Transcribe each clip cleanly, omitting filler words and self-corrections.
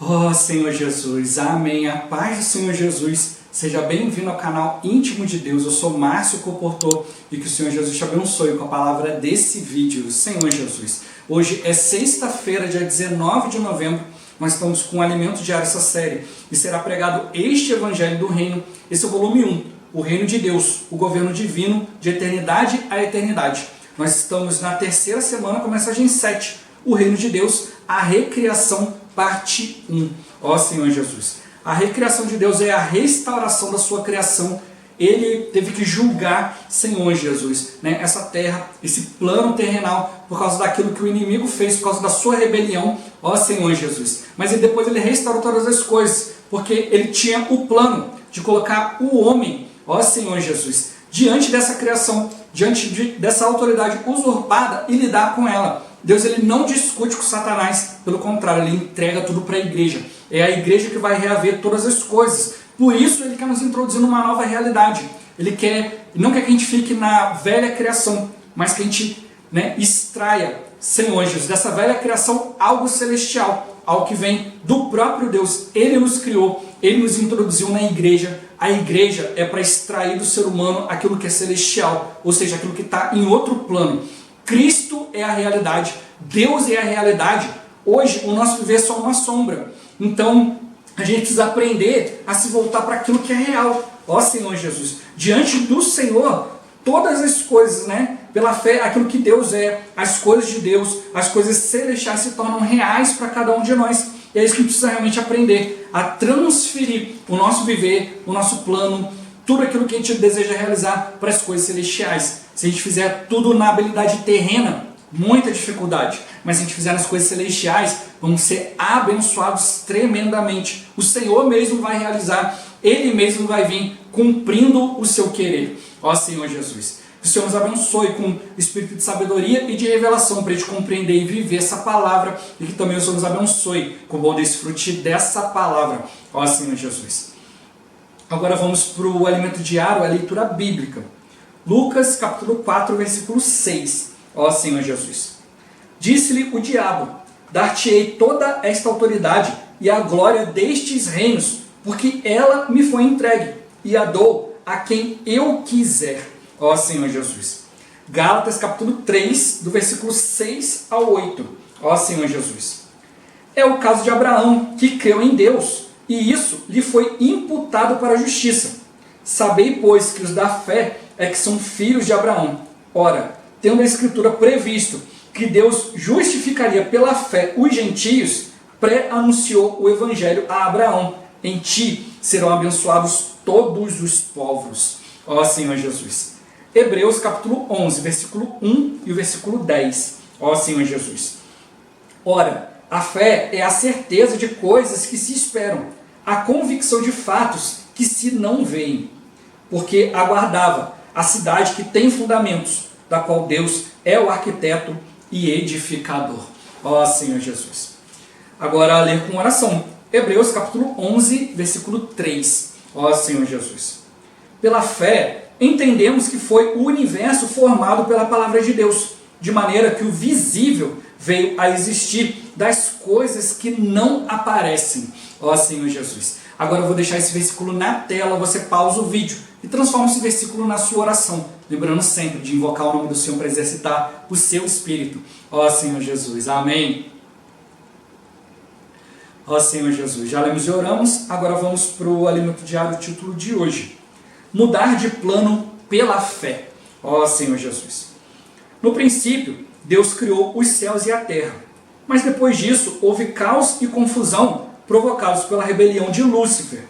Oh Senhor Jesus, amém. A paz do Senhor Jesus. Seja bem-vindo ao canal Íntimo de Deus. Eu sou Márcio Comportor e que o Senhor Jesus te abençoe com a palavra desse vídeo. Senhor Jesus, hoje é sexta-feira, dia 19 de novembro. Nós estamos com o Alimento Diário, essa série, e será pregado este Evangelho do Reino. Esse é o volume 1, o Reino de Deus, o governo divino de eternidade a eternidade. Nós estamos na terceira semana com a mensagem 7, o Reino de Deus, a recriação, parte 1. Ó Senhor Jesus, a recriação de Deus é a restauração da sua criação. Ele teve que julgar, Senhor Jesus, essa terra, esse plano terrenal, por causa daquilo que o inimigo fez, por causa da sua rebelião, ó Senhor Jesus. Mas depois ele restaurou todas as coisas, porque ele tinha o plano de colocar o homem, ó Senhor Jesus, diante dessa criação, diante dessa autoridade usurpada e lidar com ela. Deus ele não discute com Satanás, pelo contrário, ele entrega tudo para a igreja. É a igreja que vai reaver todas as coisas. Por isso ele quer nos introduzir numa nova realidade. Ele não quer que a gente fique na velha criação, mas que a gente extraia, Senhor Jesus, dessa velha criação algo celestial, algo que vem do próprio Deus. Ele nos criou, ele nos introduziu na igreja. A igreja é para extrair do ser humano aquilo que é celestial, ou seja, aquilo que está em outro plano. Cristo é a realidade, Deus é a realidade. Hoje o nosso viver é só uma sombra. Então a gente precisa aprender a se voltar para aquilo que é real. Ó Senhor Jesus, diante do Senhor, todas as coisas, pela fé, aquilo que Deus é, as coisas de Deus, as coisas celestiais se tornam reais para cada um de nós. E é isso que a gente precisa realmente aprender, a transferir o nosso viver, o nosso plano, tudo aquilo que a gente deseja realizar para as coisas celestiais. Se a gente fizer tudo na habilidade terrena, muita dificuldade. Mas se a gente fizer nas coisas celestiais, vamos ser abençoados tremendamente. O Senhor mesmo vai realizar, Ele mesmo vai vir cumprindo o seu querer. Ó Senhor Jesus, que o Senhor nos abençoe com espírito de sabedoria e de revelação para a gente compreender e viver essa palavra. E que também o Senhor nos abençoe com o bom desfrute dessa palavra. Ó Senhor Jesus. Agora vamos para o alimento diário, a leitura bíblica. Lucas capítulo 4, versículo 6. Ó Senhor Jesus. Disse-lhe o diabo: dar-te-ei toda esta autoridade e a glória destes reinos, porque ela me foi entregue, e a dou a quem eu quiser. Ó Senhor Jesus. Gálatas capítulo 3, do versículo 6 ao 8. Ó Senhor Jesus. É o caso de Abraão, que creu em Deus, e isso lhe foi imputado para a justiça. Sabei, pois, que os da fé é que são filhos de Abraão. Ora, tendo a Escritura previsto que Deus justificaria pela fé os gentios, pré-anunciou o Evangelho a Abraão: em ti serão abençoados todos os povos. Ó Senhor Jesus. Hebreus capítulo 11, versículo 1 e o versículo 10. Ó Senhor Jesus. Ora, a fé é a certeza de coisas que se esperam, a convicção de fatos que se não veem, porque aguardava a cidade que tem fundamentos, da qual Deus é o arquiteto e edificador. Ó Senhor Jesus. Agora a ler com oração. Hebreus capítulo 11, versículo 3. Ó Senhor Jesus. Pela fé, entendemos que foi o universo formado pela palavra de Deus, de maneira que o visível veio a existir das coisas que não aparecem. Ó Senhor Jesus. Agora eu vou deixar esse versículo na tela, você pausa o vídeo e transforma esse versículo na sua oração. Lembrando sempre de invocar o nome do Senhor para exercitar o seu espírito. Ó Senhor Jesus, amém. Ó Senhor Jesus, já lemos e oramos, agora vamos para o alimento diário, o título de hoje. Mudar de plano pela fé. Ó Senhor Jesus. No princípio, Deus criou os céus e a terra, mas depois disso houve caos e confusão provocados pela rebelião de Lúcifer.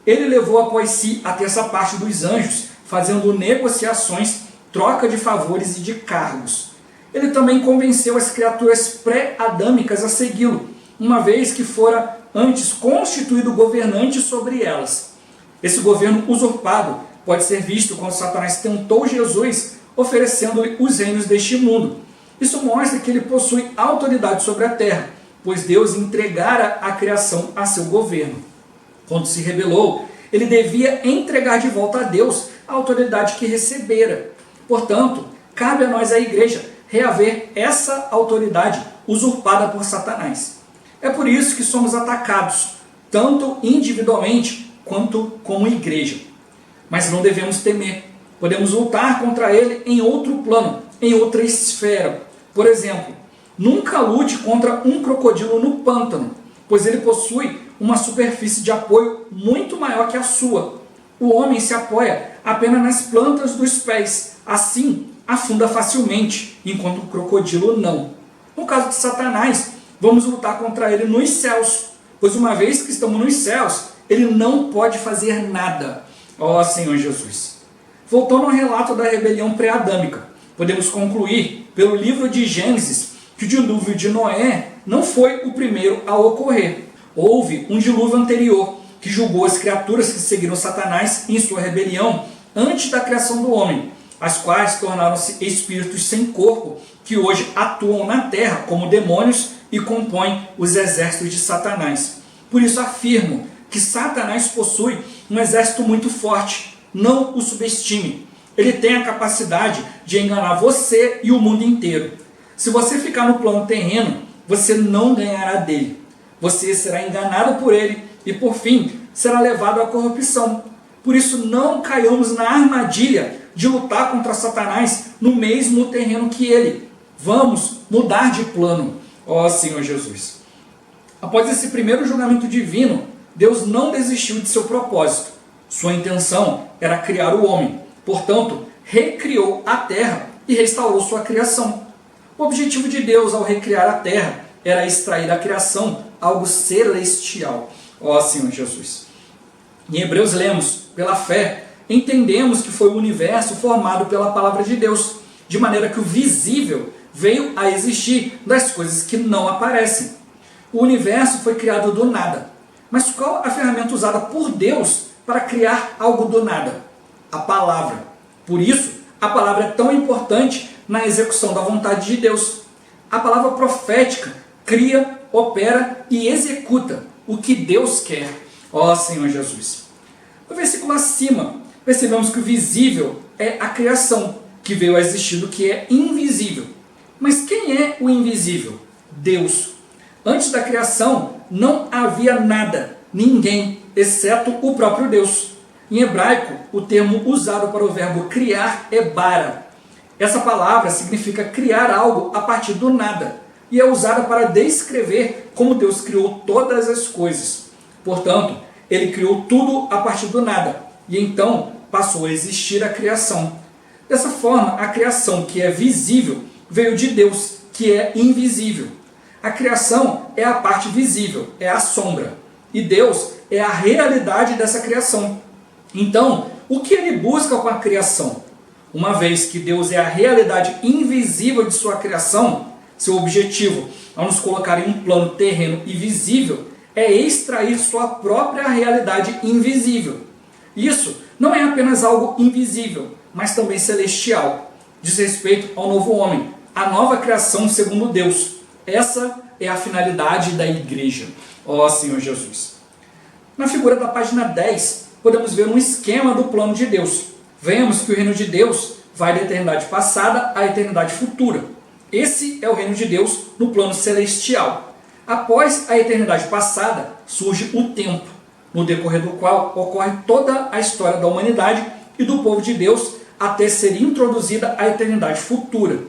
Ele levou após si a terça parte dos anjos, fazendo negociações, troca de favores e de cargos. Ele também convenceu as criaturas pré-adâmicas a segui-lo, uma vez que fora antes constituído governante sobre elas. Esse governo usurpado pode ser visto quando Satanás tentou Jesus, oferecendo-lhe os reinos deste mundo. Isso mostra que ele possui autoridade sobre a terra, pois Deus entregara a criação a seu governo. Quando se rebelou, ele devia entregar de volta a Deus a autoridade que recebera. Portanto, cabe a nós, a igreja, reaver essa autoridade usurpada por Satanás. É por isso que somos atacados, tanto individualmente quanto como igreja. Mas não devemos temer. Podemos lutar contra ele em outro plano, em outra esfera. Por exemplo, nunca lute contra um crocodilo no pântano, pois ele possui uma superfície de apoio muito maior que a sua. O homem se apoia apenas nas plantas dos pés, assim afunda facilmente, enquanto o crocodilo não. No caso de Satanás, vamos lutar contra ele nos céus, pois uma vez que estamos nos céus, ele não pode fazer nada. Ó Senhor Jesus! Voltando ao relato da rebelião pré-adâmica, podemos concluir pelo livro de Gênesis que o dilúvio de Noé não foi o primeiro a ocorrer. Houve um dilúvio anterior que julgou as criaturas que seguiram Satanás em sua rebelião antes da criação do homem, as quais tornaram-se espíritos sem corpo que hoje atuam na terra como demônios e compõem os exércitos de Satanás. Por isso afirmo que Satanás possui um exército muito forte. Não o subestime. Ele tem a capacidade de enganar você e o mundo inteiro. Se você ficar no plano terreno, você não ganhará dele. Você será enganado por ele e, por fim, será levado à corrupção. Por isso, não caiamos na armadilha de lutar contra Satanás no mesmo terreno que ele. Vamos mudar de plano, ó Senhor Jesus. Após esse primeiro julgamento divino, Deus não desistiu de seu propósito. Sua intenção era criar o homem. Portanto, recriou a terra e restaurou sua criação. O objetivo de Deus ao recriar a terra era extrair da criação algo celestial. Ó Senhor Jesus. Em Hebreus lemos, pela fé, entendemos que foi o universo formado pela palavra de Deus, de maneira que o visível veio a existir das coisas que não aparecem. O universo foi criado do nada. Mas qual a ferramenta usada por Deus para criar algo do nada? A palavra. Por isso, a palavra é tão importante na execução da vontade de Deus. A palavra profética cria, opera e executa o que Deus quer. Ó Senhor Jesus. No versículo acima, percebemos que o visível é a criação, que veio a existir do que é invisível. Mas quem é o invisível? Deus. Antes da criação, não havia nada, ninguém, exceto o próprio Deus. Em hebraico, o termo usado para o verbo criar é bara. Essa palavra significa criar algo a partir do nada e é usada para descrever como Deus criou todas as coisas. Portanto, ele criou tudo a partir do nada e então passou a existir a criação. Dessa forma, a criação que é visível veio de Deus, que é invisível. A criação é a parte visível, é a sombra. E Deus é a realidade dessa criação. Então, o que ele busca com a criação? Uma vez que Deus é a realidade invisível de sua criação, seu objetivo, ao nos colocar em um plano terreno e visível, é extrair sua própria realidade invisível. Isso não é apenas algo invisível, mas também celestial. Diz respeito ao novo homem, a nova criação segundo Deus. Essa é a finalidade da igreja, ó Senhor Jesus. Na figura da página 10, podemos ver um esquema do plano de Deus. Vemos que o reino de Deus vai da eternidade passada à eternidade futura. Esse é o reino de Deus no plano celestial. Após a eternidade passada, surge o tempo, no decorrer do qual ocorre toda a história da humanidade e do povo de Deus até ser introduzida a eternidade futura.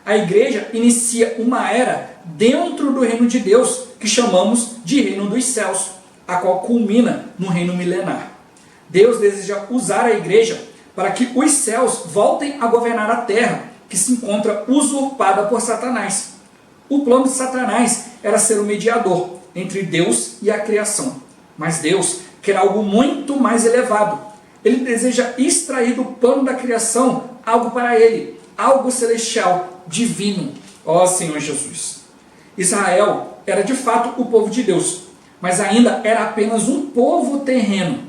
A igreja inicia uma era dentro do reino de Deus que chamamos de reino dos céus, a qual culmina no reino milenar. Deus deseja usar a igreja para que os céus voltem a governar a terra, que se encontra usurpada por Satanás. O plano de Satanás era ser o mediador entre Deus e a criação. Mas Deus quer algo muito mais elevado. Ele deseja extrair do plano da criação algo para ele, algo celestial, divino. Ó Senhor Jesus. Israel era de fato o povo de Deus, mas ainda era apenas um povo terreno.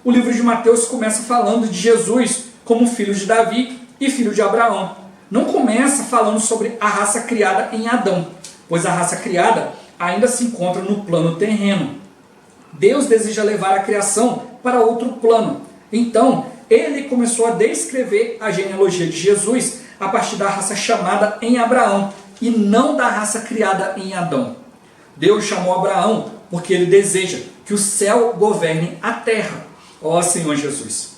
O livro de Mateus começa falando de Jesus como filho de Davi e filho de Abraão. Não começa falando sobre a raça criada em Adão, pois a raça criada ainda se encontra no plano terreno. Deus deseja levar a criação para outro plano. Então, ele começou a descrever a genealogia de Jesus a partir da raça chamada em Abraão e não da raça criada em Adão. Deus chamou Abraão porque ele deseja que o céu governe a terra. Ó Senhor Jesus.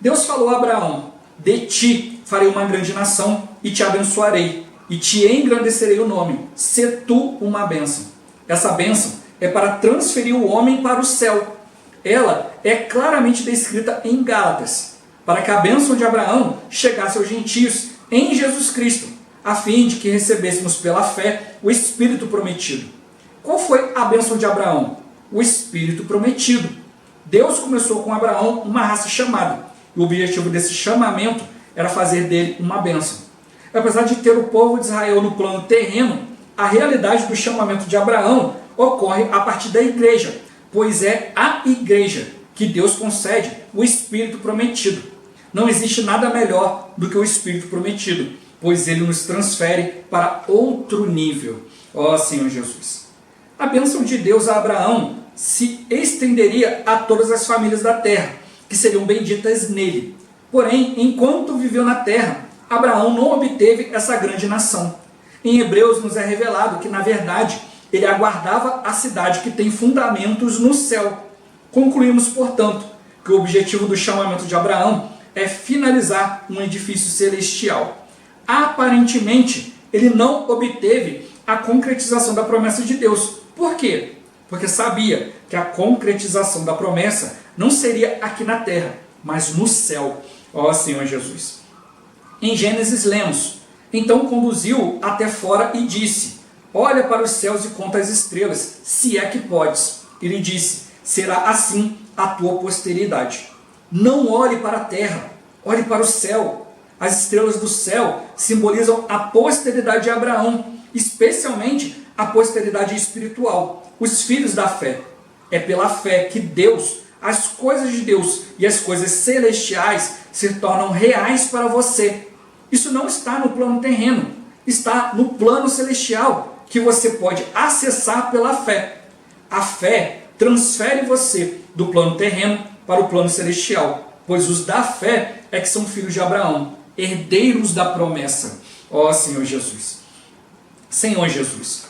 Deus falou a Abraão: de ti farei uma grande nação e te abençoarei e te engrandecerei o nome. Sê tu uma bênção. Essa bênção é para transferir o homem para o céu. Ela é claramente descrita em Gálatas, para que a bênção de Abraão chegasse aos gentios em Jesus Cristo, a fim de que recebêssemos pela fé o Espírito prometido. Qual foi a bênção de Abraão? O Espírito prometido. Deus começou com Abraão uma raça chamada, e o objetivo desse chamamento era fazer dele uma bênção. Apesar de ter o povo de Israel no plano terreno, a realidade do chamamento de Abraão ocorre a partir da igreja, pois é a igreja que Deus concede o Espírito prometido. Não existe nada melhor do que o Espírito prometido, pois ele nos transfere para outro nível. Ó Senhor Jesus. A bênção de Deus a Abraão se estenderia a todas as famílias da terra, que seriam benditas nele. Porém, enquanto viveu na terra, Abraão não obteve essa grande nação. Em Hebreus nos é revelado que, na verdade, ele aguardava a cidade que tem fundamentos no céu. Concluímos, portanto, que o objetivo do chamamento de Abraão é finalizar um edifício celestial. Aparentemente, ele não obteve a concretização da promessa de Deus. Por quê? Porque sabia que a concretização da promessa não seria aqui na terra, mas no céu. Ó Senhor Jesus. Em Gênesis lemos: então conduziu até fora e disse: olha para os céus e conta as estrelas, se é que podes. Ele disse: será assim a tua posteridade. Não olhe para a terra, olhe para o céu. As estrelas do céu simbolizam a posteridade de Abraão, especialmente a posteridade espiritual, os filhos da fé. É pela fé que Deus, as coisas de Deus e as coisas celestiais se tornam reais para você. Isso não está no plano terreno, está no plano celestial, que você pode acessar pela fé. A fé transfere você do plano terreno para o plano celestial, pois os da fé é que são filhos de Abraão, herdeiros da promessa. Ó Senhor Jesus. Senhor Jesus,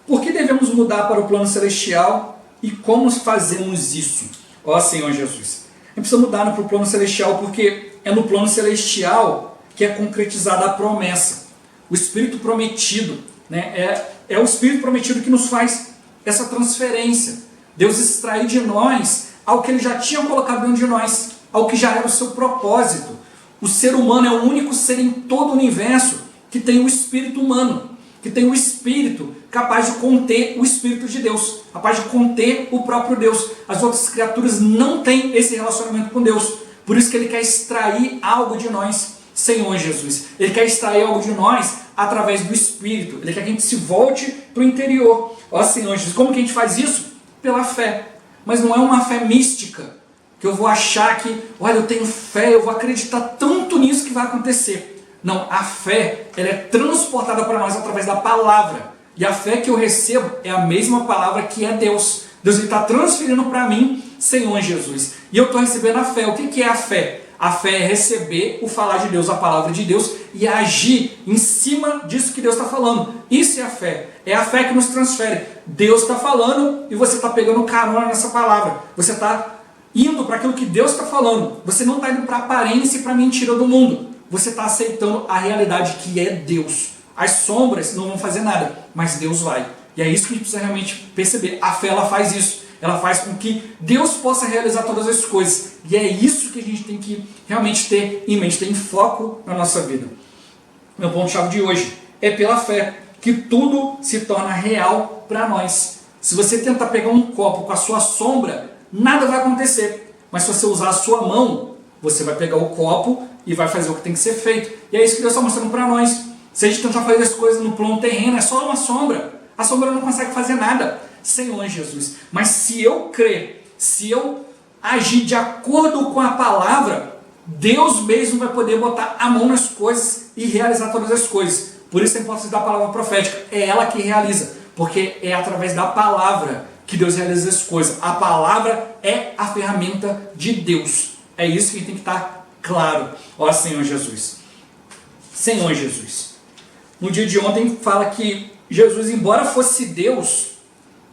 por que devemos mudar para o plano celestial e como fazemos isso? Ó Senhor Jesus, a gente precisa mudar para o plano celestial porque é no plano celestial que é concretizada a promessa. O Espírito prometido, né, é o Espírito prometido que nos faz essa transferência. Deus extrai de nós ao que Ele já tinha colocado dentro de nós, ao que já era o seu propósito. O ser humano é o único ser em todo o universo que tem o Espírito humano, que tem o Espírito capaz de conter o Espírito de Deus, capaz de conter o próprio Deus. As outras criaturas não têm esse relacionamento com Deus. Por isso que Ele quer extrair algo de nós, Senhor Jesus. Ele quer extrair algo de nós através do Espírito. Ele quer que a gente se volte para o interior. Ó Senhor Jesus, como que a gente faz isso? Pela fé. Mas não é uma fé mística, que eu vou achar que, olha, eu tenho fé, eu vou acreditar tanto nisso que vai acontecer. Não, a fé, ela é transportada para nós através da palavra. E a fé que eu recebo é a mesma palavra que é Deus. Deus está transferindo para mim, Senhor Jesus. E eu estou recebendo a fé. O que é a fé? A fé é receber o falar de Deus, a palavra de Deus, e agir em cima disso que Deus está falando. Isso é a fé. É a fé que nos transfere. Deus está falando e você está pegando carona nessa palavra. Você está indo para aquilo que Deus está falando. Você não está indo para a aparência e para a mentira do mundo. Você está aceitando a realidade que é Deus. As sombras não vão fazer nada, mas Deus vai. E é isso que a gente precisa realmente perceber. A fé, ela faz isso. Ela faz com que Deus possa realizar todas as coisas. E é isso que a gente tem que realmente ter em mente, ter em foco na nossa vida. Meu ponto-chave de hoje é pela fé que tudo se torna real para nós. Se você tentar pegar um copo com a sua sombra, nada vai acontecer. Mas se você usar a sua mão, você vai pegar o copo e vai fazer o que tem que ser feito. E é isso que Deus está mostrando para nós. Se a gente tentar fazer as coisas no plano terreno, é só uma sombra. A sombra não consegue fazer nada. Senhor Jesus. Mas se eu crer, se eu agir de acordo com a palavra, Deus mesmo vai poder botar a mão nas coisas e realizar todas as coisas. Por isso a importância da palavra profética. É ela que realiza. Porque é através da palavra que Deus realiza as coisas. A palavra é a ferramenta de Deus. É isso que a gente tem que estar claro. Ó Senhor Jesus. Senhor Jesus. No dia de ontem fala que Jesus, embora fosse Deus,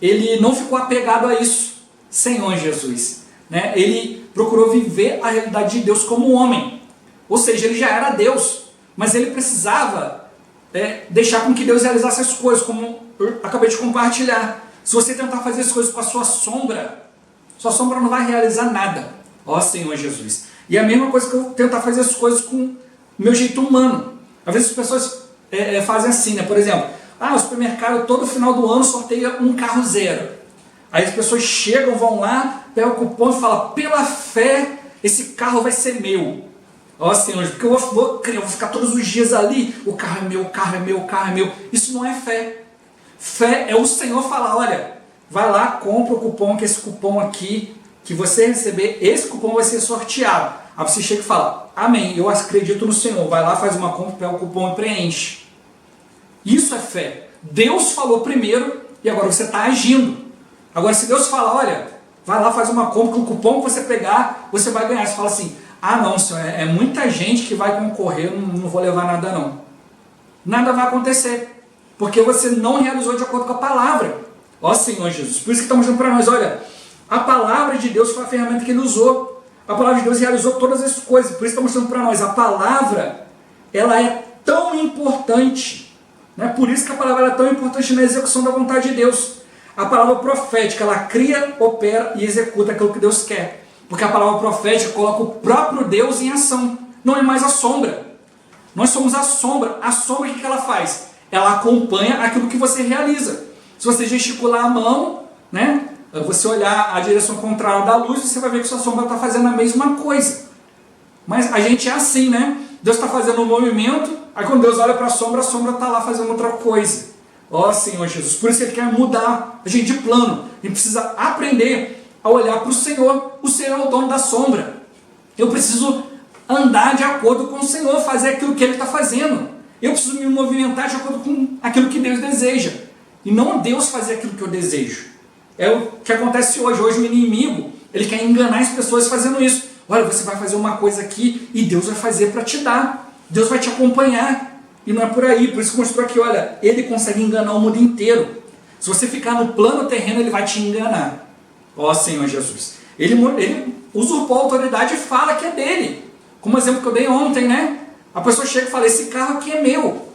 ele não ficou apegado a isso, Senhor Jesus, né? Ele procurou viver a realidade de Deus como homem, ou seja, ele já era Deus, mas ele precisava deixar com que Deus realizasse as coisas, como eu acabei de compartilhar. Se você tentar fazer as coisas com a sua sombra não vai realizar nada, ó Senhor Jesus. E a mesma coisa que eu tentar fazer as coisas com o meu jeito humano. Às vezes as pessoas fazem assim, né? Por exemplo, o supermercado todo final do ano sorteia um carro zero. Aí as pessoas chegam, vão lá, pegam o cupom e falam, pela fé, esse carro vai ser meu. Ó Senhor, porque eu vou ficar todos os dias ali, o carro é meu, o carro é meu, o carro é meu. Isso não é fé. Fé é o Senhor falar, olha, vai lá, compra o cupom, que esse cupom aqui, que você receber, esse cupom vai ser sorteado. Aí você chega e fala, amém, eu acredito no Senhor. Vai lá, faz uma compra, pega o cupom e preenche. Isso é fé. Deus falou primeiro e agora você está agindo. Agora se Deus fala, olha, vai lá, faz uma compra, que o cupom que você pegar, você vai ganhar. Você fala assim, não, Senhor, é muita gente que vai concorrer, eu não vou levar nada não. Nada vai acontecer, porque você não realizou de acordo com a palavra. Ó Senhor Jesus, por isso que estamos dizendo para nós, olha, a palavra de Deus foi a ferramenta que ele usou. A palavra de Deus realizou todas as coisas, por isso estamos dizendo para nós, a palavra, ela é tão importante, né? Por isso que a palavra é tão importante na execução da vontade de Deus. A palavra profética, ela cria, opera e executa aquilo que Deus quer. Porque a palavra profética coloca o próprio Deus em ação, não é mais a sombra. Nós somos a sombra. A sombra, o que ela faz? Ela acompanha aquilo que você realiza. Se você gesticular a mão, né, você olhar a direção contrária da luz, você vai ver que sua sombra está fazendo a mesma coisa. Mas a gente é assim, né? Deus está fazendo um movimento, aí quando Deus olha para a sombra está lá fazendo outra coisa. Ó Senhor Jesus, por isso que Ele quer mudar a gente de plano. A gente precisa aprender a olhar para o Senhor. O Senhor é o dono da sombra. Eu preciso andar de acordo com o Senhor, fazer aquilo que Ele está fazendo. Eu preciso me movimentar de acordo com aquilo que Deus deseja. E não Deus fazer aquilo que eu desejo. É o que acontece hoje. Hoje o inimigo, ele quer enganar as pessoas fazendo isso. Olha, você vai fazer uma coisa aqui e Deus vai fazer para te dar. Deus vai te acompanhar. E não é por aí. Por isso que mostrou aqui, olha, ele consegue enganar o mundo inteiro. Se você ficar no plano terreno, ele vai te enganar. Ó Senhor Jesus. Ele usurpou a autoridade e fala que é dele. Como exemplo que eu dei ontem, né? A pessoa chega e fala, esse carro aqui é meu.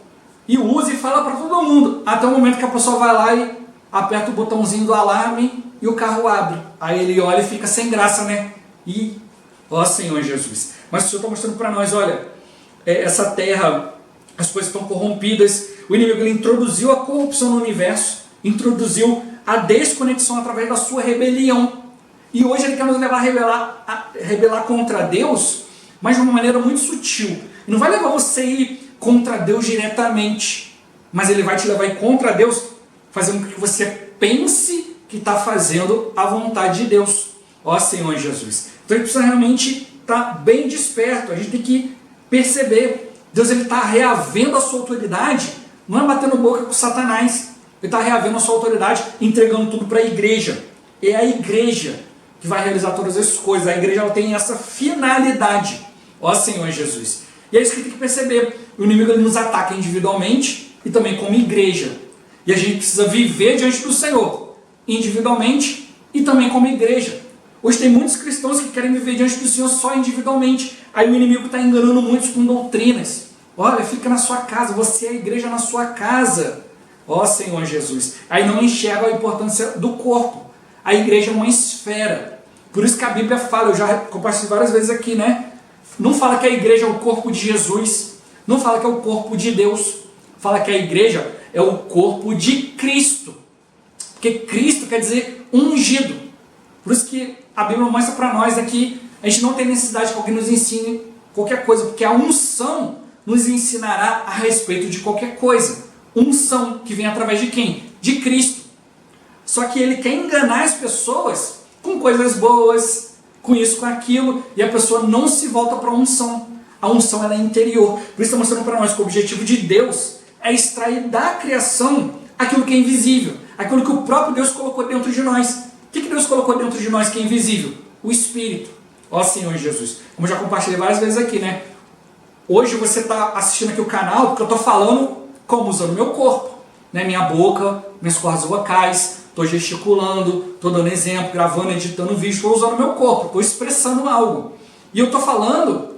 E usa e fala para todo mundo. Até o momento que a pessoa vai lá e aperta o botãozinho do alarme e o carro abre. Aí ele olha e fica sem graça, né? E, ó Senhor Jesus. Mas o Senhor está mostrando para nós, olha, essa terra, as coisas estão corrompidas. O inimigo, ele introduziu a corrupção no universo, introduziu a desconexão através da sua rebelião. E hoje ele quer nos levar a rebelar contra Deus, mas de uma maneira muito sutil. E não vai levar você a ir contra Deus diretamente, mas ele vai te levar a ir contra Deus, fazendo com que você pense que está fazendo a vontade de Deus. Ó Senhor Jesus. Então a gente precisa realmente estar bem desperto. A gente tem que perceber. Deus está reavendo a sua autoridade, não é batendo boca com Satanás. Ele está reavendo a sua autoridade, entregando tudo para a igreja. É a igreja que vai realizar todas essas coisas. A igreja, ela tem essa finalidade. Ó Senhor Jesus. E é isso que tem que perceber. O inimigo, ele nos ataca individualmente e também como igreja. E a gente precisa viver diante do Senhor, individualmente e também como igreja. Hoje tem muitos cristãos que querem viver diante do Senhor só individualmente. Aí o inimigo está enganando muitos com doutrinas. Olha, fica na sua casa, você é a igreja na sua casa. Ó Senhor Jesus. Aí não enxerga a importância do corpo. A igreja é uma esfera. Por isso que a Bíblia fala, eu já compartilhei várias vezes aqui, né? Não fala que a igreja é o corpo de Jesus. Não fala que é o corpo de Deus. Fala que a igreja é o corpo de Cristo. Porque Cristo quer dizer ungido. Por isso que a Bíblia mostra para nós aqui, a gente não tem necessidade que alguém nos ensine qualquer coisa, porque a unção nos ensinará a respeito de qualquer coisa. Unção que vem através de quem? De Cristo. Só que ele quer enganar as pessoas com coisas boas, com isso, com aquilo, e a pessoa não se volta para a unção. A unção, ela é interior. Por isso está mostrando para nós que o objetivo de Deus é extrair da criação aquilo que é invisível, aquilo que o próprio Deus colocou dentro de nós. O que Deus colocou dentro de nós que é invisível? O Espírito. Ó Senhor Jesus. Como eu já compartilhei várias vezes aqui, né? Hoje você está assistindo aqui o canal porque eu estou falando como usando meu corpo, né? Minha boca, minhas cordas vocais, estou gesticulando, estou dando exemplo, gravando, editando vídeo, estou usando o meu corpo, estou expressando algo. E eu estou falando,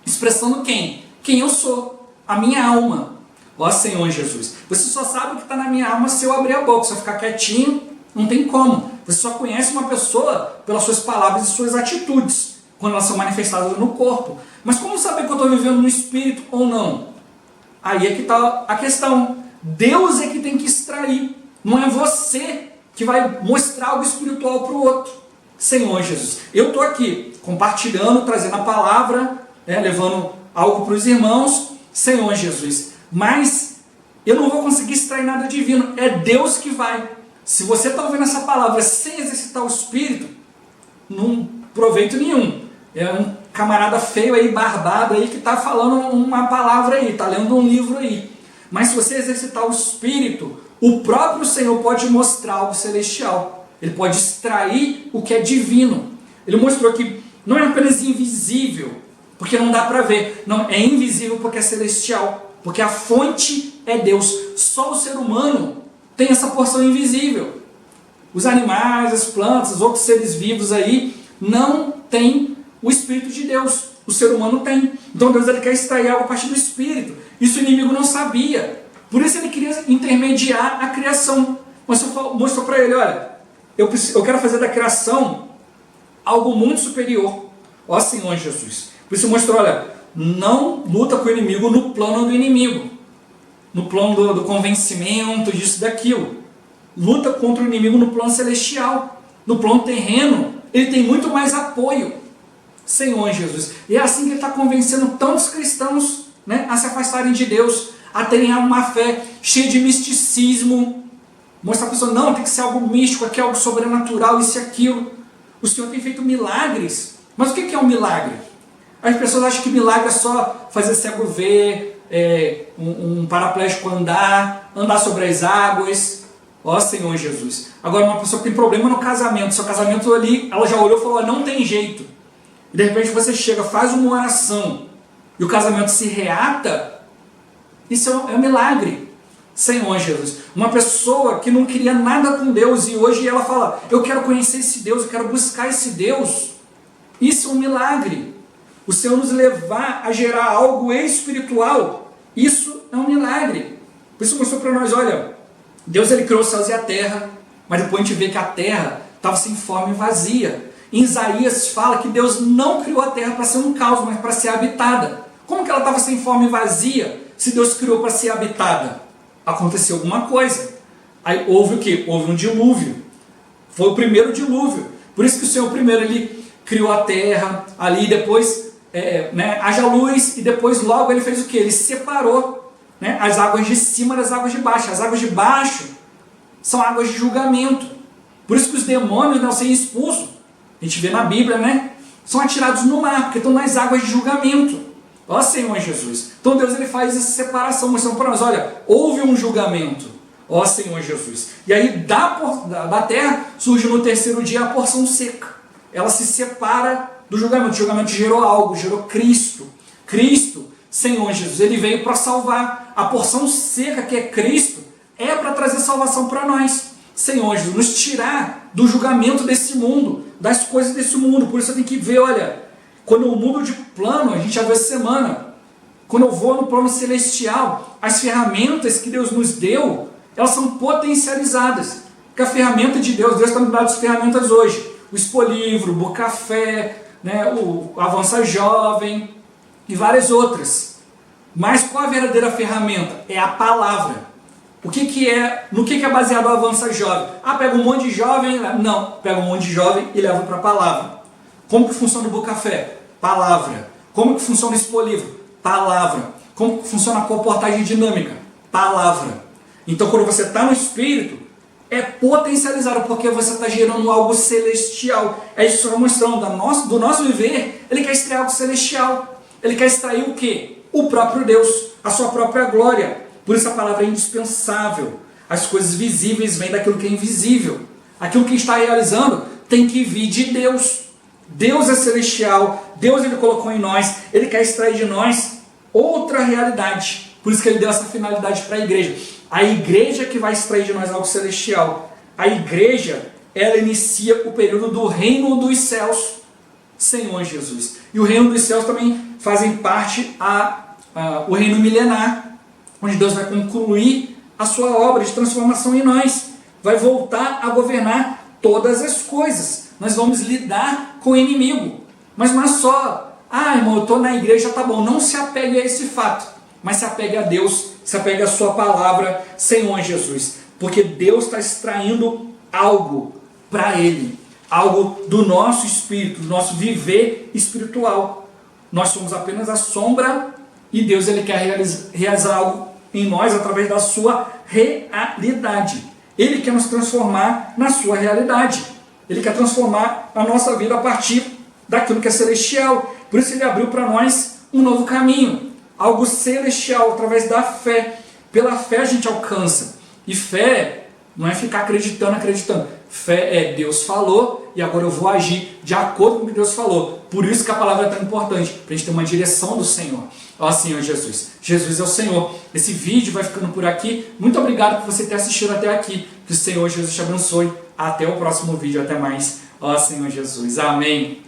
expressando quem? Quem eu sou, a minha alma. Ó Senhor Jesus, você só sabe o que está na minha alma se eu abrir a boca, se eu ficar quietinho, não tem como. Você só conhece uma pessoa pelas suas palavras e suas atitudes, quando elas são manifestadas no corpo. Mas como saber que eu estou vivendo no espírito ou não? Aí é que está a questão. Deus é que tem que extrair, não é você que vai mostrar algo espiritual para o outro. Senhor Jesus, eu estou aqui compartilhando, trazendo a palavra, levando algo para os irmãos, Senhor Jesus, mas eu não vou conseguir extrair nada divino, é Deus que vai. Se você está ouvindo essa palavra sem exercitar o espírito, não proveito nenhum. É um camarada feio aí, barbado aí, que está falando uma palavra aí, está lendo um livro aí. Mas se você exercitar o espírito, o próprio Senhor pode mostrar algo celestial. Ele pode extrair o que é divino. Ele mostrou que não é apenas invisível, porque não dá para ver. Não, é invisível porque é celestial. Porque a fonte é Deus. Só o ser humano tem essa porção invisível. Os animais, as plantas, os outros seres vivos aí não têm o Espírito de Deus. O ser humano tem. Então Deus ele quer extrair algo a partir do Espírito. Isso o inimigo não sabia. Por isso ele queria intermediar a criação. Mas mostrou para ele, olha, eu quero fazer da criação algo muito superior. Ó Senhor Jesus. Por isso mostrou, olha, não luta com o inimigo no plano do inimigo. No plano do convencimento, disso, daquilo. Luta contra o inimigo no plano celestial. No plano terreno, ele tem muito mais apoio. Senhor Jesus. E é assim que ele está convencendo tantos cristãos, a se afastarem de Deus, a terem uma fé cheia de misticismo. Mostrar a pessoa, não, tem que ser algo místico, aqui é algo sobrenatural, isso e aquilo. O Senhor tem feito milagres. Mas o que é um milagre? As pessoas acham que milagre é só fazer cego ver, um paraplégico andar sobre as águas. Ó Senhor Jesus. Agora uma pessoa que tem problema no casamento, seu casamento ali, ela já olhou e falou, não tem jeito. E de repente você chega, faz uma oração, e o casamento se reata, isso é um milagre. Senhor Jesus. Uma pessoa que não queria nada com Deus, e hoje ela fala, eu quero conhecer esse Deus, eu quero buscar esse Deus. Isso é um milagre. O Senhor nos levar a gerar algo espiritual, isso é um milagre. Por isso mostrou para nós, olha, Deus ele criou os céus e a terra, mas depois a gente vê que a terra estava sem forma e vazia. Em Isaías fala que Deus não criou a terra para ser um caos, mas para ser habitada. Como que ela estava sem forma e vazia, se Deus criou para ser habitada? Aconteceu alguma coisa. Aí houve o quê? Houve um dilúvio. Foi o primeiro dilúvio. Por isso que o Senhor primeiro ele criou a terra, ali depois haja luz, e depois logo ele fez o quê? Ele separou as águas de cima das águas de baixo. As águas de baixo são águas de julgamento. Por isso que os demônios não são expulsos. A gente vê na Bíblia, são atirados no mar, porque estão nas águas de julgamento. Ó Senhor Jesus. Então Deus ele faz essa separação, mostrando para nós, olha, houve um julgamento. Ó Senhor Jesus. E aí da terra surge no terceiro dia a porção seca. Ela se separa do julgamento. O julgamento gerou algo, gerou Cristo. Cristo, Senhor Jesus, ele veio para salvar. A porção seca que é Cristo é para trazer salvação para nós. Senhor Jesus, nos tirar do julgamento desse mundo, das coisas desse mundo. Por isso eu tenho que ver, olha, quando eu mudo de plano, a gente já viu essa semana, quando eu vou no plano celestial, as ferramentas que Deus nos deu, elas são potencializadas. Porque a ferramenta de Deus está nos dando as ferramentas hoje. O Expolivro, o Bocafé, o Avança Jovem e várias outras. Mas qual a verdadeira ferramenta? É a palavra. No que é baseado o Avança Jovem? Pega um monte de jovem, não, pega um monte de jovem e leva para a palavra. Como que funciona o Bocafé? Palavra. Como que funciona o Expolivro? Palavra. Como que funciona a comportagem dinâmica? Palavra. Então quando você está no Espírito, é potencializado, porque você está gerando algo celestial. É isso que está mostrando, do nosso viver, ele quer extrair algo celestial. Ele quer extrair o quê? O próprio Deus, a sua própria glória. Por isso a palavra é indispensável. As coisas visíveis vêm daquilo que é invisível. Aquilo que está realizando tem que vir de Deus. Deus é celestial, Deus ele colocou em nós, ele quer extrair de nós outra realidade. Por isso que ele deu essa finalidade para a igreja. A igreja que vai extrair de nós algo celestial. a igreja, ela inicia o período do reino dos céus, Senhor Jesus. E o reino dos céus também fazem parte o reino milenar, onde Deus vai concluir a sua obra de transformação em nós. Vai voltar a governar todas as coisas. Nós vamos lidar com o inimigo. Mas não é só, irmão, eu estou na igreja, tá bom. Não se apegue a esse fato, mas se apegue a Deus, se apegue à sua palavra, Senhor Jesus. Porque Deus está extraindo algo para Ele, algo do nosso espírito, do nosso viver espiritual. Nós somos apenas a sombra e Deus, Ele quer realizar algo em nós através da sua realidade. Ele quer nos transformar na sua realidade. Ele quer transformar a nossa vida a partir daquilo que é celestial. Por isso Ele abriu para nós um novo caminho, algo celestial, através da fé. Pela fé a gente alcança. E fé não é ficar acreditando. Fé é Deus falou e agora eu vou agir de acordo com o que Deus falou. Por isso que a palavra é tão importante, para a gente ter uma direção do Senhor. Ó Senhor Jesus. Jesus é o Senhor. Esse vídeo vai ficando por aqui. Muito obrigado por você ter assistido até aqui. Que o Senhor Jesus te abençoe. Até o próximo vídeo. Até mais. Ó Senhor Jesus. Amém.